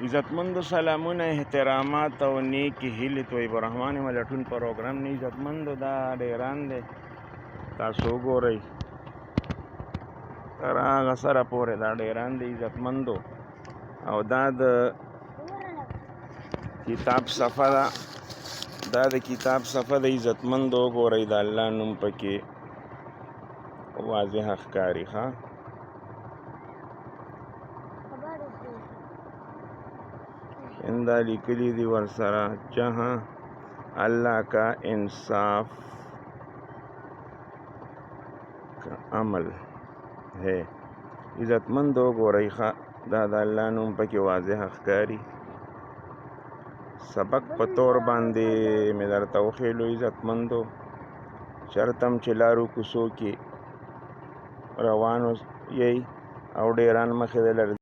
عزتمندو سلامونه، احترامات او نیکی هیلې طیب الرحمن ملټون پروګرام نه عزتمندو دا ډیران دی. تاسو وګورئ تر هغه سره پورې دا ډیران دی عزتمندو، او دا د کتاب صفحه ده، دا د کتاب صفحه د عزتمندو وګورئ د الله نوم پکې واضح ښکاري. ښه اندا لیکلی دی ورسره جہاں اللہ کا انصاف کا عمل ہے. عزتمندو ګورئ ښه دا د الله نوم پکې واضح ښکاري. سبق په طور باندې مې درته وښیلو عزتمندو، چېرته هم چې لارو کوڅو کې روان یئ او ډیران مخې د